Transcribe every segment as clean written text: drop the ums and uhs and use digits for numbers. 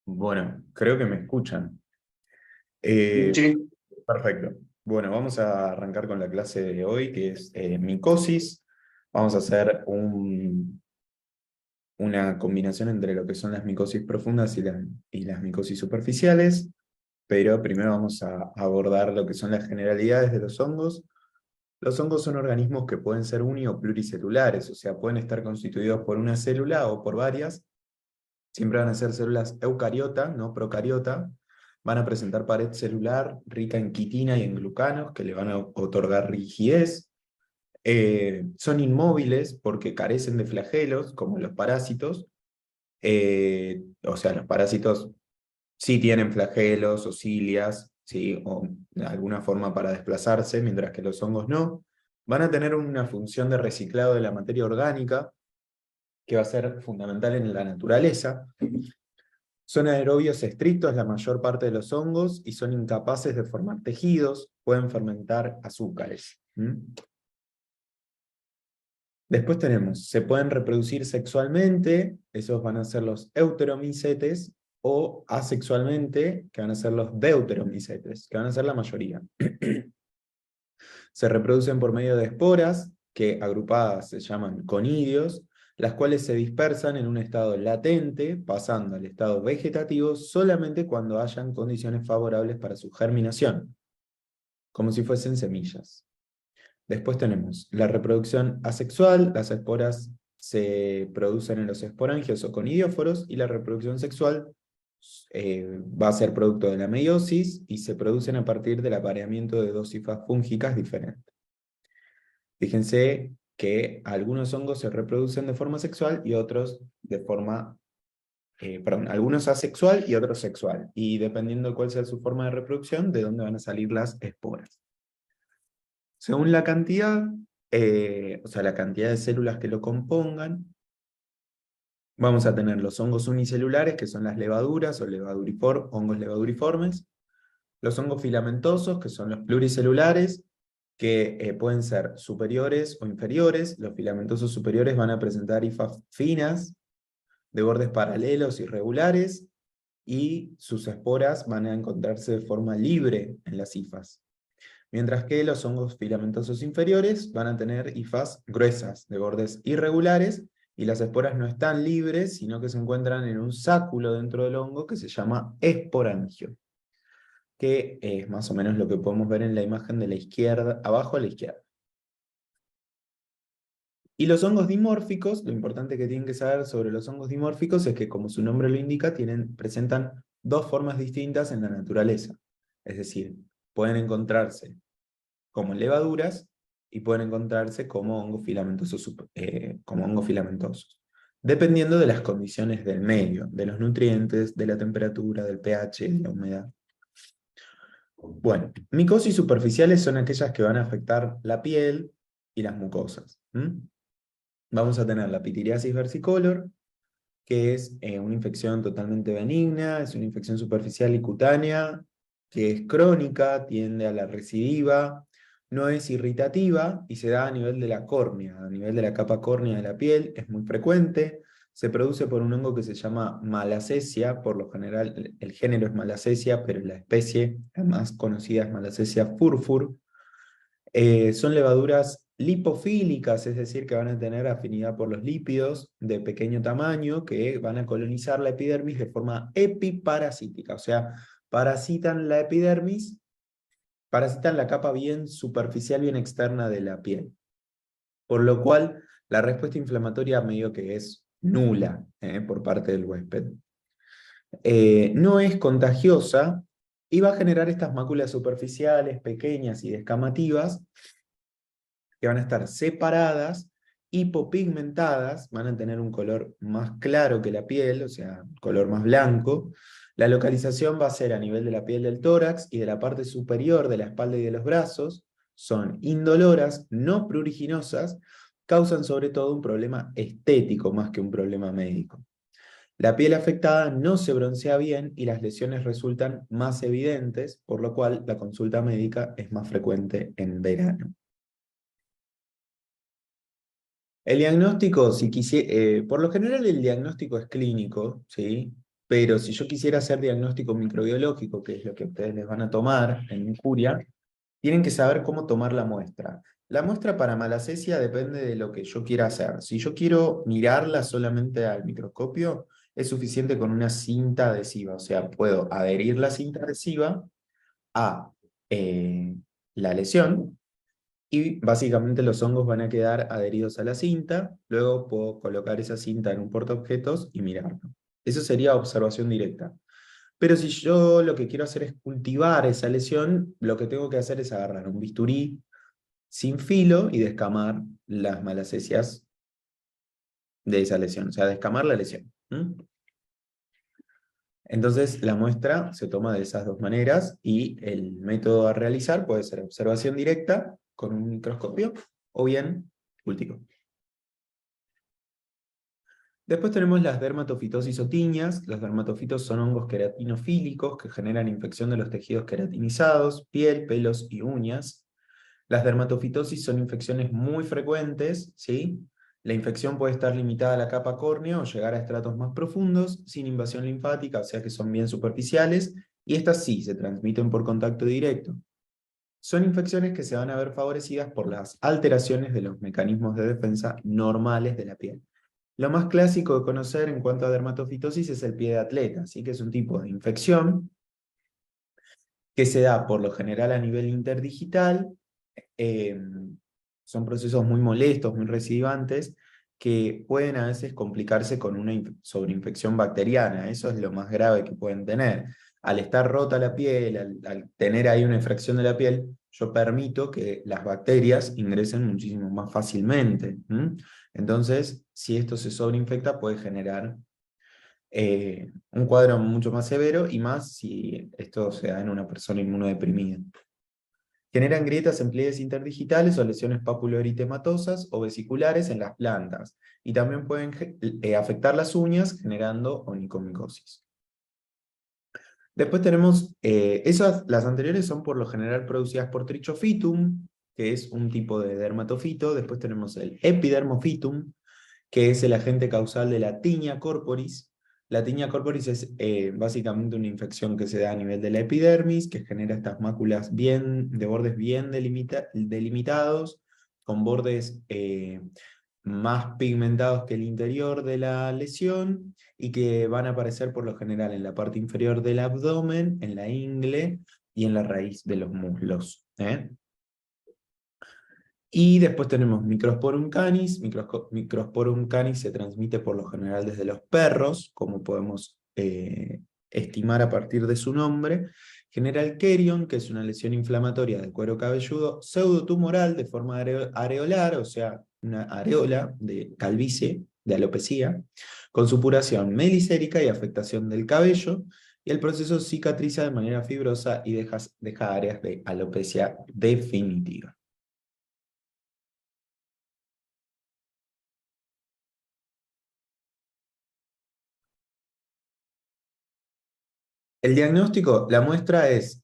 Bueno, creo que me escuchan. Eh, Sí, Perfecto. Bueno, vamos a arrancar con la clase de hoy, que es micosis. Vamos a hacer una combinación entre lo que son las micosis profundas y las micosis superficiales, pero primero vamos a abordar lo que son las generalidades de los hongos. Los hongos son organismos que pueden ser uni o pluricelulares, o sea, pueden estar constituidos por una célula o por varias. Siempre van a ser células eucariota, no procariota. Van a presentar pared celular rica en quitina y en glucanos que le van a otorgar rigidez. Son inmóviles porque carecen de flagelos, como los parásitos. O sea, los parásitos sí tienen flagelos o cilias, ¿sí? O de alguna forma para desplazarse, mientras que los hongos no. Van a tener una función de reciclado de la materia orgánica que va a ser fundamental en la naturaleza. Son aerobios estrictos la mayor parte de los hongos y son incapaces de formar tejidos, pueden fermentar azúcares. Después tenemos, se pueden reproducir sexualmente, esos van a ser los euteromicetes, o asexualmente, que van a ser los deuteromicetes, que van a ser la mayoría. Se reproducen por medio de esporas, que agrupadas se llaman conidios, las cuales se dispersan en un estado latente, pasando al estado vegetativo solamente cuando hayan condiciones favorables para su germinación, como si fuesen semillas. Después tenemos la reproducción asexual, las esporas se producen en los esporangios o conidióforos, y la reproducción sexual va a ser producto de la meiosis y se producen a partir del apareamiento de dos hifas fúngicas diferentes. Fíjense que algunos hongos se reproducen de forma sexual y otros de forma, perdón, algunos asexual y otros sexual. Y dependiendo de cuál sea su forma de reproducción, de dónde van a salir las esporas. Según la cantidad, o sea, la cantidad de células que lo compongan, vamos a tener los hongos unicelulares, que son las levaduras o hongos levaduriformes, los hongos filamentosos, que son los pluricelulares, que pueden ser superiores o inferiores. Los filamentosos superiores van a presentar hifas finas, de bordes paralelos y regulares, y sus esporas van a encontrarse de forma libre en las hifas. Mientras que los hongos filamentosos inferiores van a tener hifas gruesas, de bordes irregulares, y las esporas no están libres, sino que se encuentran en un sáculo dentro del hongo que se llama esporangio, que es más o menos lo que podemos ver en la imagen de la izquierda, abajo a la izquierda. Y los hongos dimórficos, lo importante que tienen que saber sobre los hongos dimórficos es que, como su nombre lo indica, presentan dos formas distintas en la naturaleza. Es decir, pueden encontrarse como levaduras y pueden encontrarse como hongos filamentosos, dependiendo de las condiciones del medio, de los nutrientes, de la temperatura, del pH, de la humedad. Bueno, micosis superficiales son aquellas que van a afectar la piel y las mucosas. Vamos a tener la pitiriasis versicolor, que es una infección totalmente benigna, es una infección superficial y cutánea, que es crónica, tiende a la recidiva, no es irritativa y se da a nivel de la córnea, a nivel de la capa córnea de la piel, es muy frecuente. Se produce por un hongo que se llama Malassezia, por lo general el género es Malassezia, pero la especie la más conocida es Malassezia furfur. Son levaduras lipofílicas, es decir, que van a tener afinidad por los lípidos de pequeño tamaño que van a colonizar la epidermis de forma epiparasítica, o sea, parasitan la epidermis, parasitan la capa bien superficial, bien externa de la piel, por lo cual la respuesta inflamatoria medio que es nula por parte del huésped. No es contagiosa y va a generar estas máculas superficiales pequeñas y descamativas que van a estar separadas, hipopigmentadas, van a tener un color más claro que la piel, o sea, color más blanco. La localización va a ser a nivel de la piel del tórax y de la parte superior de la espalda y de los brazos. Son indoloras, no pruriginosas, causan sobre todo un problema estético más que un problema médico. La piel afectada no se broncea bien y las lesiones resultan más evidentes, por lo cual la consulta médica es más frecuente en verano. El diagnóstico, por lo general el diagnóstico es clínico, ¿sí? Pero si yo quisiera hacer diagnóstico microbiológico, que es lo que ustedes les van a tomar en Incuria, tienen que saber cómo tomar la muestra. La muestra para malacesia depende de lo que yo quiera hacer. Si yo quiero mirarla solamente al microscopio, es suficiente con una cinta adhesiva. O sea, puedo adherir la cinta adhesiva a eh, la lesión y básicamente los hongos van a quedar adheridos a la cinta. Luego puedo colocar esa cinta en un portaobjetos y mirarlo. Eso sería observación directa. Pero si yo lo que quiero hacer es cultivar esa lesión, lo que tengo que hacer es agarrar un bisturí sin filo y descamar las malacesias de esa lesión, o sea, descamar la lesión. Entonces, la muestra se toma de esas dos maneras y el método a realizar puede ser observación directa con un microscopio o bien cultivo. Después tenemos las dermatofitosis o tiñas. Los dermatofitos son hongos queratinofílicos que generan infección de los tejidos queratinizados, piel, pelos y uñas. Las dermatofitosis son infecciones muy frecuentes, ¿sí? La infección puede estar limitada a la capa córnea o llegar a estratos más profundos, sin invasión linfática, o sea que son bien superficiales, y estas sí se transmiten por contacto directo. Son infecciones que se van a ver favorecidas por las alteraciones de los mecanismos de defensa normales de la piel. Lo más clásico de conocer en cuanto a dermatofitosis es el pie de atleta, ¿sí? Que es un tipo de infección que se da por lo general a nivel interdigital. eh, Son procesos muy molestos, muy recidivantes, que pueden a veces complicarse con una sobreinfección bacteriana. Eso es lo más grave que pueden tener. Al estar rota la piel, al tener ahí una infracción de la piel, yo permito que las bacterias ingresen muchísimo más fácilmente. Entonces, si esto se sobreinfecta, puede generar un cuadro mucho más severo y más si esto se da en una persona inmunodeprimida. Generan grietas en pliegues interdigitales o lesiones papuloeritematosas o vesiculares en las plantas y también pueden afectar las uñas generando onicomicosis. Después tenemos, las anteriores son por lo general producidas por Trichophytum, que es un tipo de dermatofito. Después tenemos el Epidermophytum, que es el agente causal de la tiña corporis. La tiña corporis es básicamente una infección que se da a nivel de la epidermis, que genera estas máculas de bordes bien delimitados, con bordes más pigmentados que el interior de la lesión y que van a aparecer por lo general en la parte inferior del abdomen, en la ingle y en la raíz de los muslos. Y después tenemos Microsporum canis. Microsporum canis se transmite por lo general desde los perros, como podemos estimar a partir de su nombre. Genera el Kerion, que es una lesión inflamatoria del cuero cabelludo pseudotumoral de forma areolar, o sea, una areola de calvicie, de alopecia, con supuración melicérica y afectación del cabello, y el proceso cicatriza de manera fibrosa y deja áreas de alopecia definitiva. El diagnóstico, la muestra es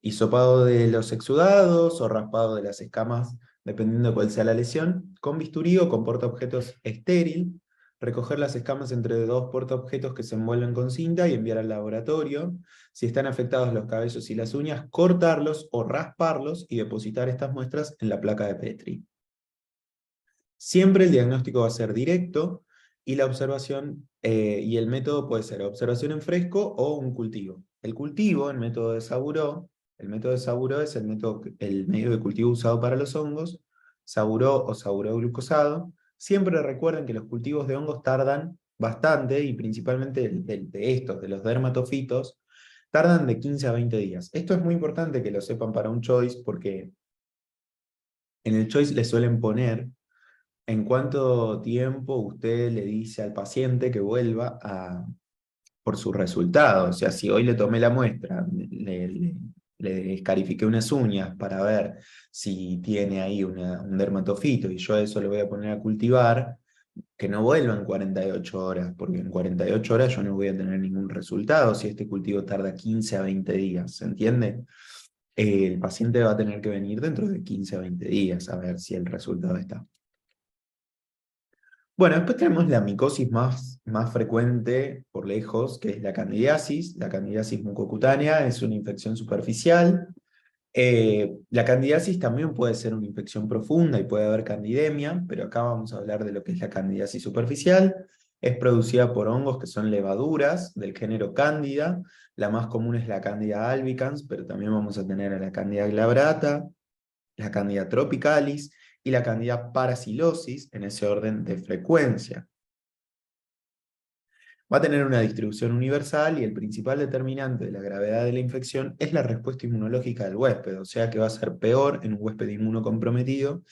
hisopado de los exudados o raspado de las escamas, dependiendo de cuál sea la lesión, con bisturí o con portaobjetos estéril, recoger las escamas entre dos portaobjetos que se envuelven con cinta y enviar al laboratorio. Si están afectados los cabellos y las uñas, cortarlos o rasparlos y depositar estas muestras en la placa de Petri. Siempre el diagnóstico va a ser directo y la observación y el método puede ser observación en fresco o un cultivo. El cultivo, el método de Saburó es el medio de cultivo usado para los hongos, Saburó o Saburó glucosado. Siempre recuerden que los cultivos de hongos tardan bastante y principalmente de los dermatofitos, tardan de 15 a 20 días. Esto es muy importante que lo sepan para un choice porque en el choice le suelen poner ¿en cuánto tiempo usted le dice al paciente que vuelva por su resultado? O sea, si hoy le tomé la muestra, le escarifiqué unas uñas para ver si tiene ahí un dermatofito y yo a eso lo voy a poner a cultivar, que no vuelva en 48 horas, porque en 48 horas yo no voy a tener ningún resultado si este cultivo tarda 15 a 20 días, ¿se entiende? El paciente va a tener que venir dentro de 15 a 20 días a ver si el resultado está. Bueno, después tenemos la micosis más frecuente por lejos, que es la candidiasis. La candidiasis mucocutánea es una infección superficial. La candidiasis también puede ser una infección profunda y puede haber candidemia, pero acá vamos a hablar de lo que es la candidiasis superficial. Es producida por hongos que son levaduras del género Cándida. La más común es la Candida albicans, pero también vamos a tener a la Candida glabrata, la Candida tropicalis y la Candida parasilosis en ese orden de frecuencia. Va a tener una distribución universal y el principal determinante de la gravedad de la infección es la respuesta inmunológica del huésped, o sea que va a ser peor en un huésped inmunocomprometido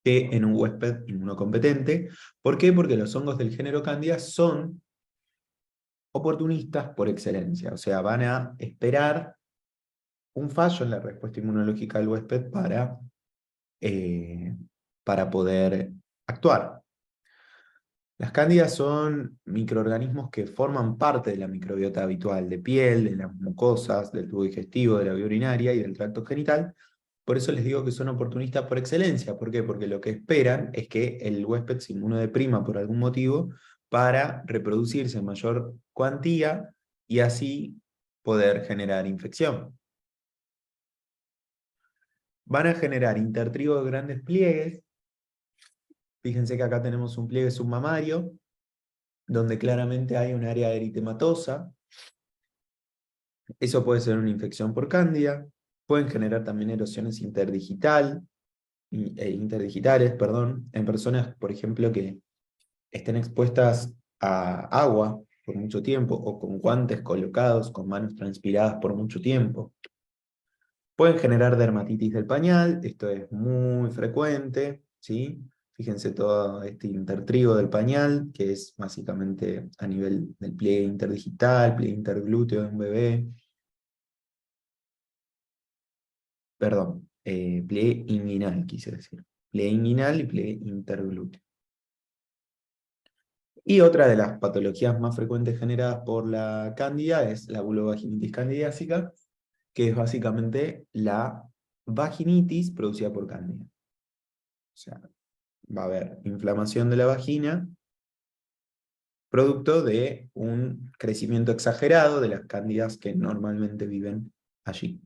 que en un huésped inmunocompetente. ¿Por qué? Porque los hongos del género Candida son oportunistas por excelencia, o sea, van a esperar un fallo en la respuesta inmunológica del huésped eh, para poder actuar. Las cándidas son microorganismos que forman parte de la microbiota habitual de piel, de las mucosas, del tubo digestivo, de la vía urinaria y del tracto genital. Por eso les digo que son oportunistas por excelencia. ¿Por qué? Porque lo que esperan es que el huésped se inmunodeprima por algún motivo para reproducirse en mayor cuantía y así poder generar infección. Van a generar intertrigo de grandes pliegues. Fíjense que acá tenemos un pliegue submamario, donde claramente hay un área eritematosa. Eso puede ser una infección por cándida. Pueden generar también erosiones interdigitales, perdón, en personas, por ejemplo, que estén expuestas a agua por mucho tiempo o con guantes colocados, con manos transpiradas por mucho tiempo. Pueden generar dermatitis del pañal, esto es muy frecuente, ¿sí? Fíjense todo este intertrigo del pañal, que es básicamente a nivel del pliegue interdigital, pliegue interglúteo de un bebé. Perdón, pliegue inguinal, quise decir. Pliegue inguinal y pliegue interglúteo. Y otra de las patologías más frecuentes generadas por la cándida es la vulvovaginitis candidiásica, que es básicamente la vaginitis producida por cándida. O sea, va a haber inflamación de la vagina, producto de un crecimiento exagerado de las cándidas que normalmente viven allí.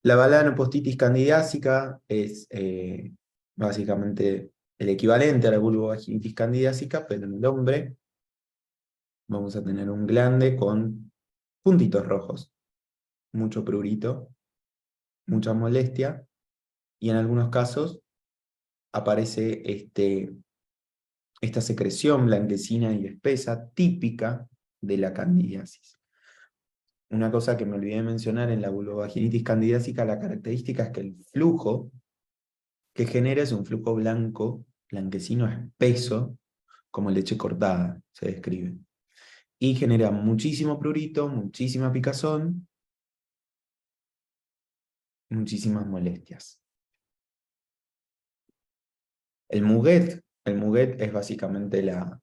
La balanopostitis candidiásica es básicamente el equivalente a la vulvovaginitis candidiásica, pero en el hombre vamos a tener un glande con puntitos rojos, mucho prurito, mucha molestia, y en algunos casos aparece esta secreción blanquecina y espesa típica de la candidiasis. Una cosa que me olvidé de mencionar en la vulvovaginitis candidiásica, la característica es que el flujo que genera es un flujo blanco, blanquecino espeso, como leche cortada, se describe. Y genera muchísimo prurito, muchísima picazón, muchísimas molestias. El muguet es básicamente la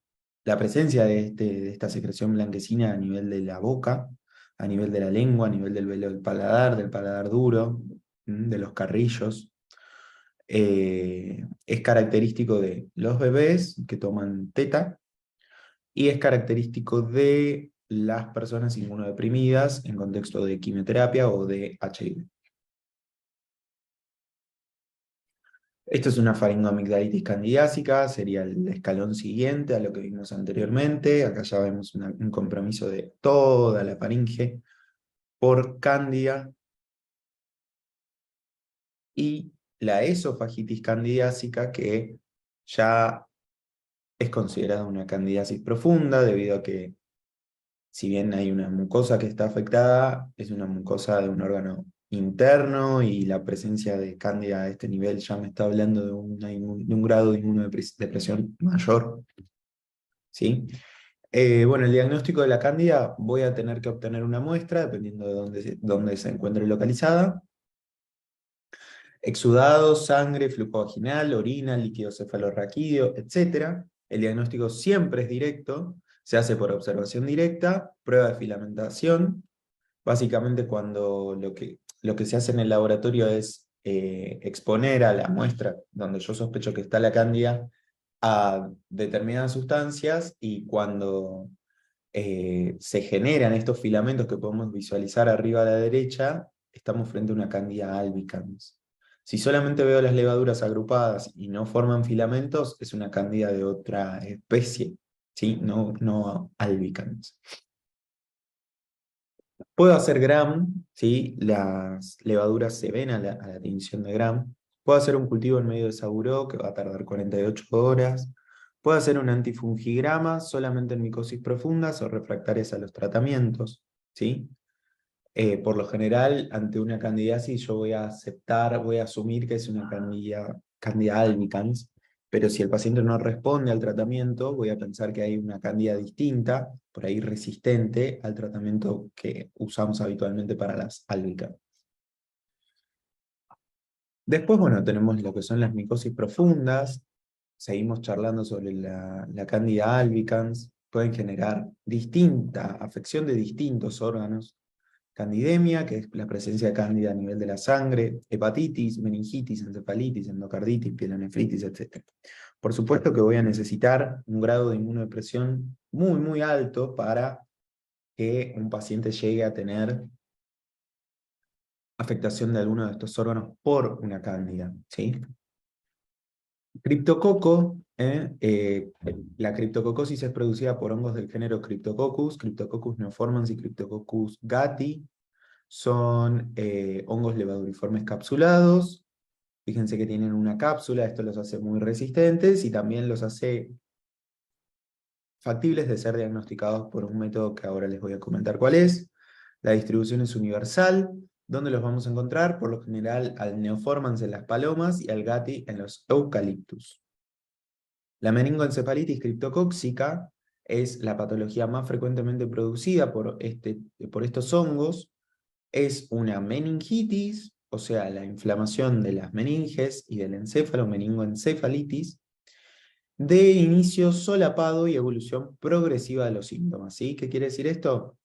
presencia de esta secreción blanquecina a nivel de la boca, a nivel de la lengua, a nivel del velo del paladar duro, de los carrillos. Es característico de los bebés que toman teta y es característico de las personas inmunodeprimidas en contexto de quimioterapia o de HIV. Esto es una faringoamigdalitis candidiásica, sería el escalón siguiente a lo que vimos anteriormente. Acá ya vemos un compromiso de toda la faringe por cándida. Y la esofagitis candidiásica, que ya es considerada una candidiasis profunda, debido a que, si bien hay una mucosa que está afectada, es una mucosa de un órgano interno y la presencia de cándida a este nivel ya me está hablando de un grado de inmunodepresión mayor. ¿Sí? Bueno, el diagnóstico de la cándida, voy a tener que obtener una muestra, dependiendo de dónde se encuentre localizada. Exudado, sangre, flujo vaginal, orina, líquido cefalorraquídeo, etc. El diagnóstico siempre es directo, se hace por observación directa, prueba de filamentación. Básicamente lo que se hace en el laboratorio es exponer a la muestra donde yo sospecho que está la cándida a determinadas sustancias, y cuando se generan estos filamentos que podemos visualizar arriba a la derecha, estamos frente a una cándida albicans. Si solamente veo las levaduras agrupadas y no forman filamentos, es una cándida de otra especie, ¿sí? No albicans. Puedo hacer Gram, ¿sí? Las levaduras se ven a la tinción de Gram. Puedo hacer un cultivo en medio de Saburó, que va a tardar 48 horas. Puedo hacer un antifungigrama solamente en micosis profundas o refractarias a los tratamientos, ¿sí? Por lo general, ante una candidiasis yo voy a aceptar, voy a asumir que es una candida albicans, pero si el paciente no responde al tratamiento, voy a pensar que hay una cándida distinta, por ahí resistente al tratamiento que usamos habitualmente para las albicans. Después, bueno, tenemos lo que son las micosis profundas. Seguimos charlando sobre la cándida albicans. Pueden generar distinta afección de distintos órganos. Candidemia, que es la presencia de cándida a nivel de la sangre, hepatitis, meningitis, encefalitis, endocarditis, pielonefritis, etc. Por supuesto que voy a necesitar un grado de inmunodepresión muy, muy alto para que un paciente llegue a tener afectación de alguno de estos órganos por una cándida, ¿sí? Criptococo, la criptococosis es producida por hongos del género Cryptococcus neoformans y Cryptococcus gattii. Son hongos levaduriformes capsulados. Fíjense que tienen una cápsula, esto los hace muy resistentes y también los hace factibles de ser diagnosticados por un método que ahora les voy a comentar cuál es. La distribución es universal. ¿Dónde los vamos a encontrar? Por lo general al neoformans en las palomas y al gattii en los eucaliptus. La meningoencefalitis criptocóxica es la patología más frecuentemente producida por estos hongos. Es una meningitis, o sea, la inflamación de las meninges y del encéfalo, meningoencefalitis, de inicio solapado y evolución progresiva de los síntomas, ¿sí? ¿Qué quiere decir esto?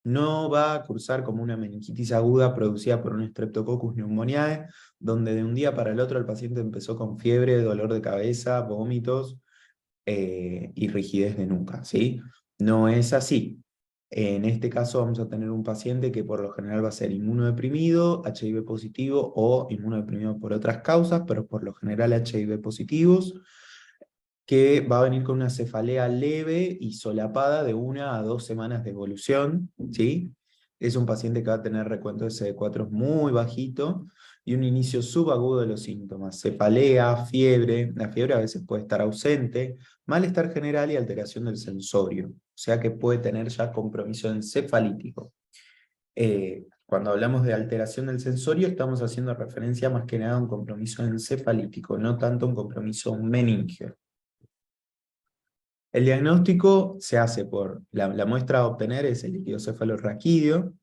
No va a cursar como una meningitis aguda producida por un Streptococcus pneumoniae, donde de un día para el otro el paciente empezó con fiebre, dolor de cabeza, vómitos y rigidez de nuca, ¿sí? No es así. En este caso vamos a tener un paciente que por lo general va a ser inmunodeprimido, HIV positivo o inmunodeprimido por otras causas, pero por lo general HIV positivos, que va a venir con una cefalea leve y solapada de 1 a 2 semanas de evolución, ¿sí? Es un paciente que va a tener recuento de CD4 muy bajito y un inicio subagudo de los síntomas, cefalea, fiebre, la fiebre a veces puede estar ausente, malestar general y alteración del sensorio, o sea que puede tener ya compromiso encefalítico. Cuando hablamos de alteración del sensorio, estamos haciendo referencia más que nada a un compromiso encefalítico, no tanto a un compromiso meningio. El diagnóstico se hace por, la muestra a obtener es el líquido cefalorraquídeo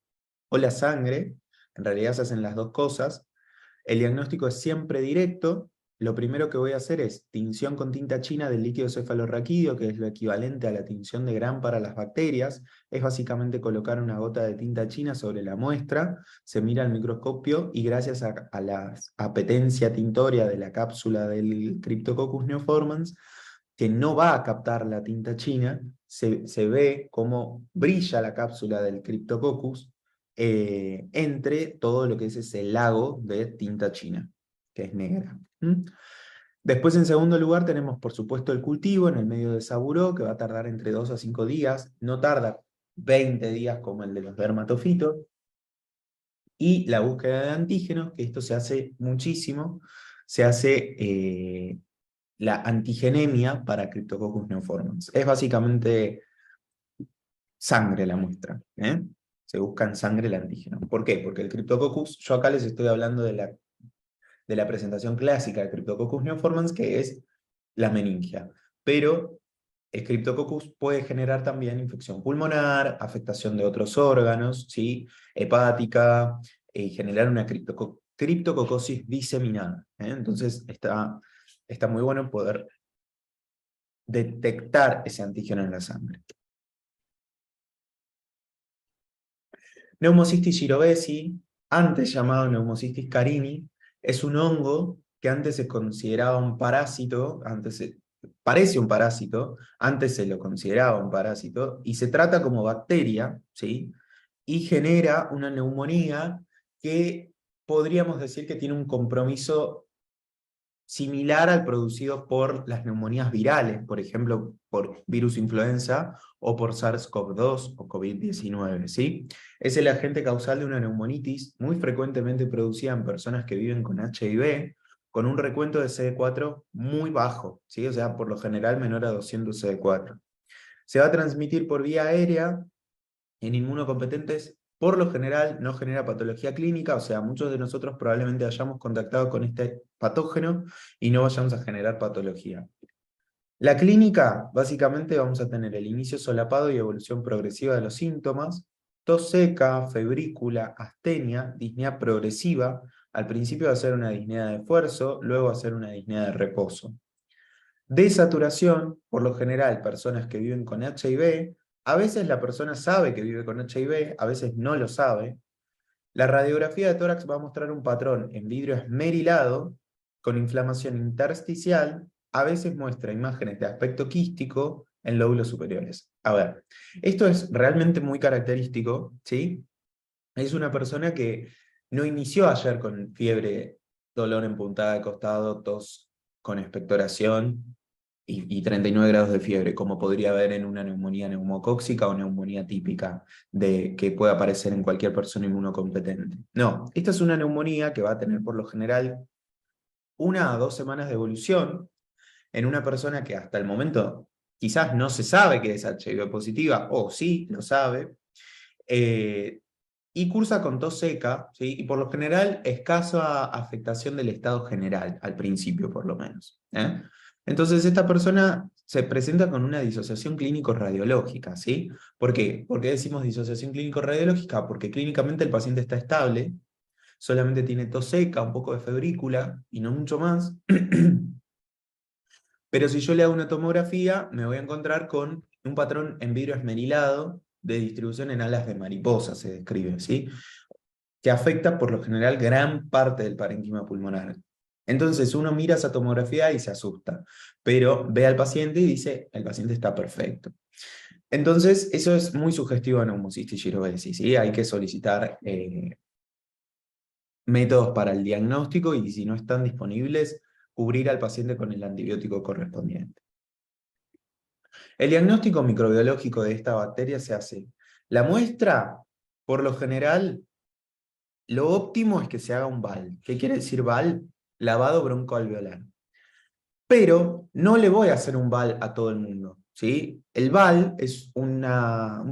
o la sangre, en realidad se hacen las dos cosas. El diagnóstico es siempre directo. Lo primero que voy a hacer es tinción con tinta china del líquido cefalorraquídeo, que es lo equivalente a la tinción de Gram para las bacterias. Es básicamente colocar una gota de tinta china sobre la muestra, se mira al microscopio y gracias a la apetencia tintoria de la cápsula del Cryptococcus neoformans, que no va a captar la tinta china, se ve cómo brilla la cápsula del Cryptococcus entre todo lo que es ese lago de tinta china, que es negra. Después, en segundo lugar, tenemos por supuesto el cultivo en el medio de Saburó, que va a tardar entre 2 a 5 días, no tarda 20 días como el de los dermatofitos, y la búsqueda de antígenos, que esto se hace muchísimo, se hace la antigenemia para Cryptococcus neoformans. Es básicamente sangre la muestra, ¿eh? Se busca en sangre el antígeno. ¿Por qué? Porque el Cryptococcus, yo acá les estoy hablando de la presentación clásica de Cryptococcus neoformans, que es la meningia. Pero el Cryptococcus puede generar también infección pulmonar, afectación de otros órganos, ¿sí? Hepática, y generar una criptococosis diseminada, ¿eh? Entonces está muy bueno poder detectar ese antígeno en la sangre. Pneumocystis jirovesi, antes llamado Pneumocystis carini, es un hongo que antes se consideraba un parásito, parece un parásito, antes se lo consideraba un parásito, y se trata como bacteria, ¿sí? Y genera una neumonía que podríamos decir que tiene un compromiso similar al producido por las neumonías virales, por ejemplo, por virus influenza o por SARS-CoV-2 o COVID-19, ¿sí? Es el agente causal de una neumonitis muy frecuentemente producida en personas que viven con HIV, con un recuento de CD4 muy bajo, ¿sí? O sea, por lo general menor a 200 CD4. Se va a transmitir por vía aérea en inmunocompetentes, por lo general no genera patología clínica, o sea, muchos de nosotros probablemente hayamos contactado con este patógeno y no vayamos a generar patología. La clínica, básicamente vamos a tener el inicio solapado y evolución progresiva de los síntomas, tos seca, febrícula, astenia, disnea progresiva, al principio va a ser una disnea de esfuerzo, luego va a ser una disnea de reposo. Desaturación, por lo general, personas que viven con HIV, a veces la persona sabe que vive con HIV, a veces no lo sabe. La radiografía de tórax va a mostrar un patrón en vidrio esmerilado, con inflamación intersticial, a veces muestra imágenes de aspecto quístico en lóbulos superiores. A ver, esto es realmente muy característico, ¿sí? Es una persona que no inició ayer con fiebre, dolor en puntada de costado, tos con expectoración y 39 grados de fiebre, como podría haber en una neumonía neumocóxica o neumonía típica que puede aparecer en cualquier persona inmunocompetente. No, esta es una neumonía que va a tener por lo general 1 a 2 semanas de evolución en una persona que hasta el momento quizás no se sabe que es HIV positiva, o sí lo sabe, eh, y cursa con tos seca, ¿sí? Y por lo general escasa afectación del estado general, al principio por lo menos, ¿eh? Entonces esta persona se presenta con una disociación clínico-radiológica, ¿sí? ¿Por qué? ¿Por qué decimos disociación clínico-radiológica? Porque clínicamente el paciente está estable, solamente tiene tos seca, un poco de febrícula y no mucho más. Pero si yo le hago una tomografía, me voy a encontrar con un patrón en vidrio esmerilado de distribución en alas de mariposa, se describe, ¿sí? Que afecta por lo general gran parte del parénquima pulmonar. Entonces uno mira esa tomografía y se asusta, pero ve al paciente y dice, el paciente está perfecto. Entonces eso es muy sugestivo a neumocystis girovesi, ¿sí? Hay que solicitar métodos para el diagnóstico y si no están disponibles, cubrir al paciente con el antibiótico correspondiente. El diagnóstico microbiológico de esta bacteria se hace. La muestra, por lo general, lo óptimo es que se haga un BAL. ¿Qué quiere decir BAL? Lavado broncoalveolar. Pero no le voy a hacer un BAL a todo el mundo, ¿sí? El BAL es un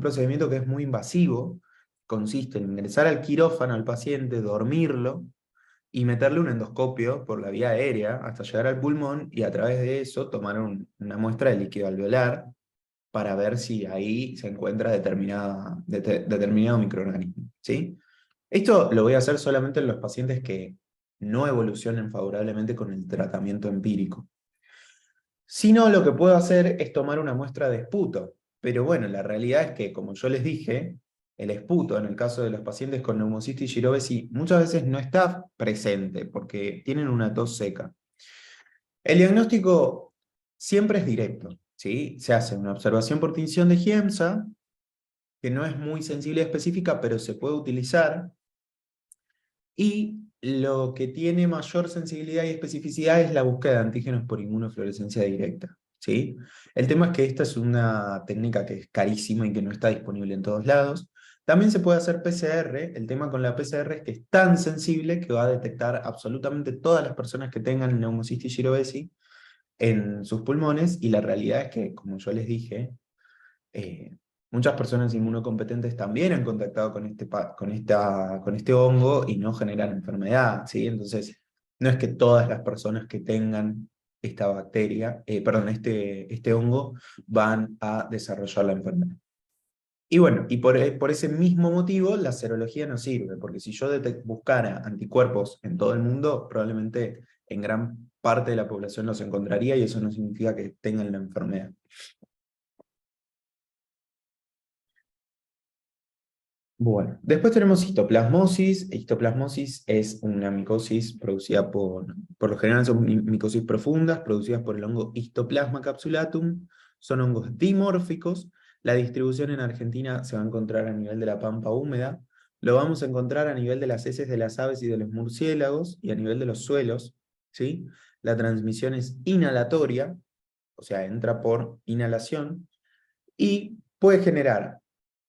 procedimiento que es muy invasivo. Consiste en ingresar al quirófano al paciente, dormirlo y meterle un endoscopio por la vía aérea hasta llegar al pulmón y a través de eso tomar una muestra de líquido alveolar para ver si ahí se encuentra determinado microorganismo, ¿sí? Esto lo voy a hacer solamente en los pacientes que no evolucionen favorablemente con el tratamiento empírico. Si no, lo que puedo hacer es tomar una muestra de esputo. Pero bueno, la realidad es que, como yo les dije, el esputo, en el caso de los pacientes con neumocystis girovesi, muchas veces no está presente porque tienen una tos seca. El diagnóstico siempre es directo, ¿sí? Se hace una observación por tinción de Giemsa, que no es muy sensible y específica, pero se puede utilizar. Y lo que tiene mayor sensibilidad y especificidad es la búsqueda de antígenos por inmunofluorescencia directa, ¿sí? El tema es que esta es una técnica que es carísima y que no está disponible en todos lados. También se puede hacer PCR. El tema con la PCR es que es tan sensible que va a detectar absolutamente todas las personas que tengan neumocystis girovesi en sus pulmones, y la realidad es que, como yo les dije, muchas personas inmunocompetentes también han contactado con este hongo y no generan enfermedad, ¿sí? Entonces, no es que todas las personas que tengan esta bacteria, perdón, este hongo, van a desarrollar la enfermedad. Y bueno, y por ese mismo motivo la serología no sirve, porque si yo buscara anticuerpos en todo el mundo, probablemente en gran parte de la población los encontraría y eso no significa que tengan la enfermedad. Bueno, después tenemos histoplasmosis. Histoplasmosis es una micosis producida por lo general son micosis profundas, producidas por el hongo Histoplasma capsulatum. Son hongos dimórficos. La distribución en Argentina se va a encontrar a nivel de la pampa húmeda. Lo vamos a encontrar a nivel de las heces de las aves y de los murciélagos y a nivel de los suelos, ¿sí? La transmisión es inhalatoria, o sea, entra por inhalación y puede generar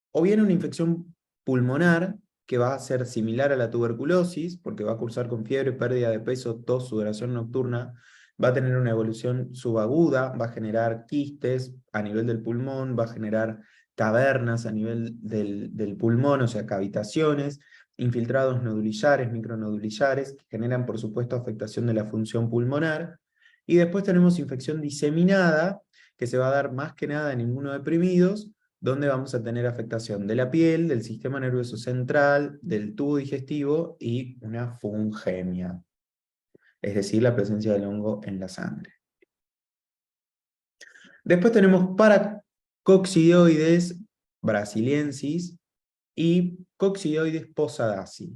o bien una infección pulmonar, que va a ser similar a la tuberculosis, porque va a cursar con fiebre, pérdida de peso, tos, sudoración nocturna, va a tener una evolución subaguda, va a generar quistes a nivel del pulmón, va a generar cavernas a nivel del pulmón, o sea, cavitaciones, infiltrados nodulillares, micronodulillares, que generan, por supuesto, afectación de la función pulmonar. Y después tenemos infección diseminada, que se va a dar más que nada en inmunodeprimidos, donde vamos a tener afectación de la piel, del sistema nervioso central, del tubo digestivo y una fungemia, es decir, la presencia del hongo en la sangre. Después tenemos paracoccidioides brasiliensis y coccidioides posadacea.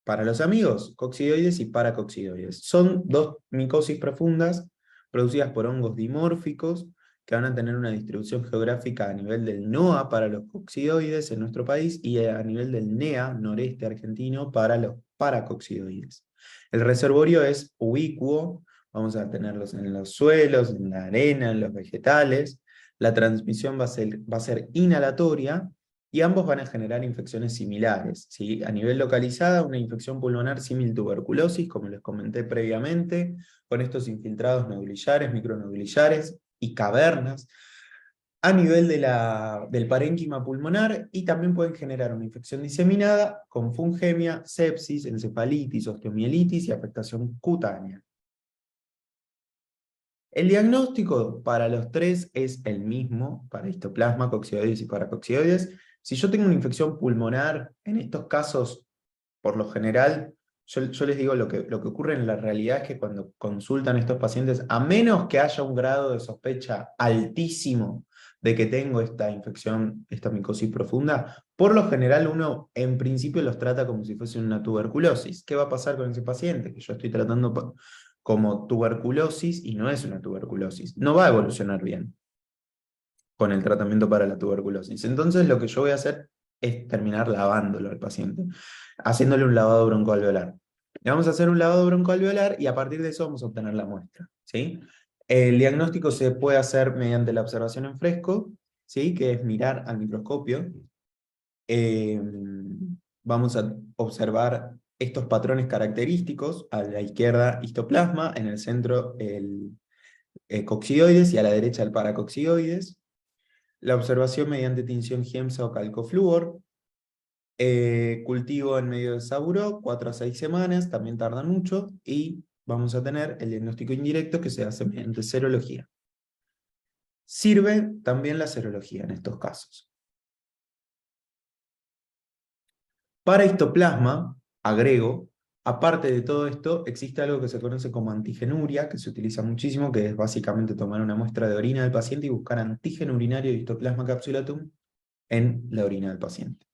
Para los amigos, coccidioides y paracoccidioides. Son dos micosis profundas producidas por hongos dimórficos que van a tener una distribución geográfica a nivel del NOA para los coccidioides en nuestro país y a nivel del NEA, noreste argentino, para los paracoccidioides. El reservorio es ubicuo, vamos a tenerlos en los suelos, en la arena, en los vegetales. La transmisión va a ser inhalatoria y ambos van a generar infecciones similares, ¿sí? A nivel localizada, una infección pulmonar símil tuberculosis, como les comenté previamente, con estos infiltrados nodulillares, micronodulillares y cavernas. A nivel del parénquima pulmonar, y también pueden generar una infección diseminada con fungemia, sepsis, encefalitis, osteomielitis y afectación cutánea. El diagnóstico para los tres es el mismo, para histoplasma, coccidioides y paracoccidioides. Si yo tengo una infección pulmonar, en estos casos, por lo general, yo les digo lo que ocurre en la realidad es que cuando consultan estos pacientes, a menos que haya un grado de sospecha altísimo de que tengo esta infección, esta micosis profunda, por lo general uno en principio los trata como si fuese una tuberculosis. ¿Qué va a pasar con ese paciente? Que yo estoy tratando como tuberculosis y no es una tuberculosis. No va a evolucionar bien con el tratamiento para la tuberculosis. Entonces lo que yo voy a hacer es terminar lavándolo al paciente, haciéndole un lavado broncoalveolar. Le vamos a hacer un lavado broncoalveolar y a partir de eso vamos a obtener la muestra, ¿sí? El diagnóstico se puede hacer mediante la observación en fresco, ¿sí? Que es mirar al microscopio. Eh, Vamos a observar estos patrones característicos, a la izquierda histoplasma, en el centro el coccidioides y a la derecha el paracoccidioides. La observación mediante tinción Giemsa o calcofluor. Cultivo en medio de Saburó, 4 a 6 semanas, también tarda mucho, y vamos a tener el diagnóstico indirecto que se hace mediante serología. Sirve también la serología en estos casos. Para histoplasma, agrego, aparte de todo esto, existe algo que se conoce como antigenuria, que se utiliza muchísimo, que es básicamente tomar una muestra de orina del paciente y buscar antígeno urinario de histoplasma capsulatum en la orina del paciente.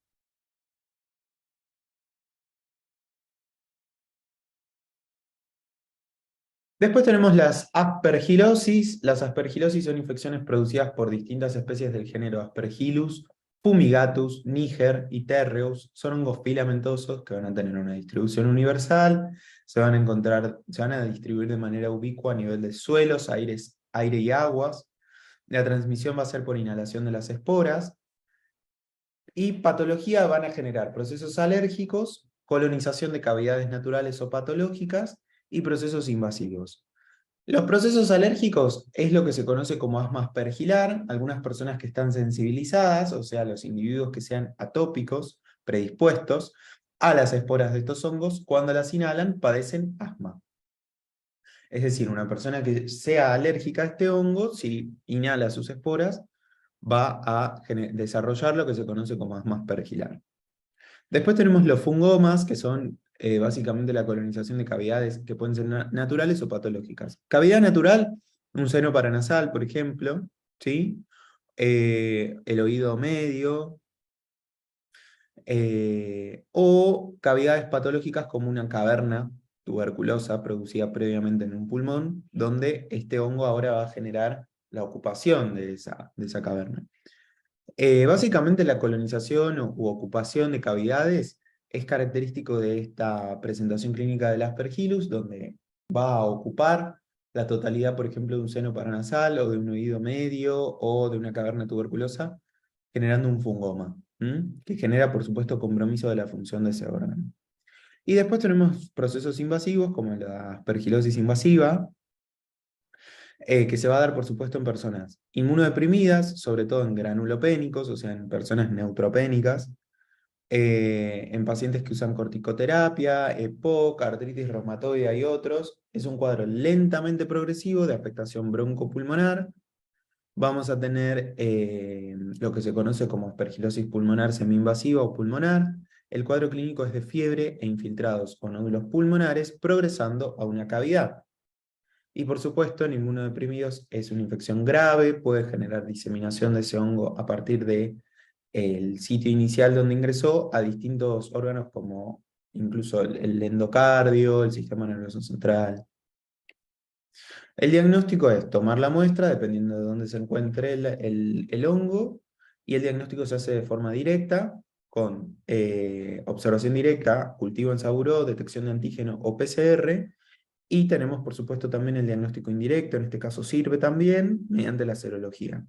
Después tenemos las aspergilosis. Las aspergilosis son infecciones producidas por distintas especies del género Aspergillus, Fumigatus, Niger y Terreus. Son hongos filamentosos que van a tener una distribución universal, se van a distribuir de manera ubicua a nivel de suelos, aire y aguas. La transmisión va a ser por inhalación de las esporas. Y patología van a generar procesos alérgicos, colonización de cavidades naturales o patológicas y procesos invasivos. Los procesos alérgicos es lo que se conoce como asma aspergilar. Algunas personas que están sensibilizadas, o sea, los individuos que sean atópicos, predispuestos a las esporas de estos hongos, cuando las inhalan padecen asma. Es decir, una persona que sea alérgica a este hongo, si inhala sus esporas, va a desarrollar lo que se conoce como asma aspergilar. Después tenemos los fungomas, que son básicamente la colonización de cavidades que pueden ser naturales o patológicas. Cavidad natural, un seno paranasal, por ejemplo, ¿sí? El oído medio, o cavidades patológicas como una caverna tuberculosa producida previamente en un pulmón, donde este hongo ahora va a generar la ocupación de esa caverna. Básicamente la colonización u ocupación de cavidades es característico de esta presentación clínica del Aspergillus, donde va a ocupar la totalidad, por ejemplo, de un seno paranasal o de un oído medio o de una caverna tuberculosa, generando un fungoma, que genera, por supuesto, compromiso de la función de ese órgano. Y después tenemos procesos invasivos como la aspergilosis invasiva, que se va a dar, por supuesto, en personas inmunodeprimidas, sobre todo en granulopénicos, o sea, en personas neutropénicas, en pacientes que usan corticoterapia, EPOC, artritis reumatoide y otros. Es un cuadro lentamente progresivo de afectación broncopulmonar. Vamos a tener lo que se conoce como aspergilosis pulmonar semi-invasiva o pulmonar. El cuadro clínico es de fiebre e infiltrados o nódulos pulmonares progresando a una cavidad. Y por supuesto, en inmunodeprimidos es una infección grave, puede generar diseminación de ese hongo a partir de el sitio inicial donde ingresó a distintos órganos como incluso el endocardio, el sistema nervioso central. El diagnóstico es tomar la muestra dependiendo de dónde se encuentre el hongo, y el diagnóstico se hace de forma directa con observación directa, cultivo en Saburó, detección de antígeno o PCR. Y tenemos, por supuesto, también el diagnóstico indirecto, en este caso sirve también, mediante la serología.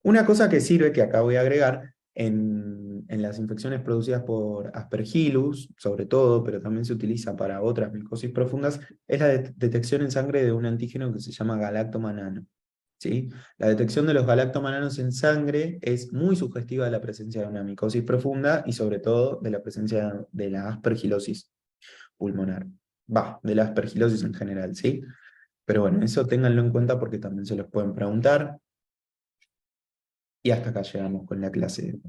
Una cosa que sirve, que acá voy a agregar, en las infecciones producidas por Aspergillus, sobre todo, pero también se utiliza para otras micosis profundas, es la detección en sangre de un antígeno que se llama galactomanano. ¿Sí? La detección de los galactomananos en sangre es muy sugestiva de la presencia de una micosis profunda y sobre todo de la presencia de la aspergilosis pulmonar. De la aspergilosis en general, ¿sí? Pero bueno, eso ténganlo en cuenta porque también se los pueden preguntar. Y hasta acá llegamos con la clase de hoy.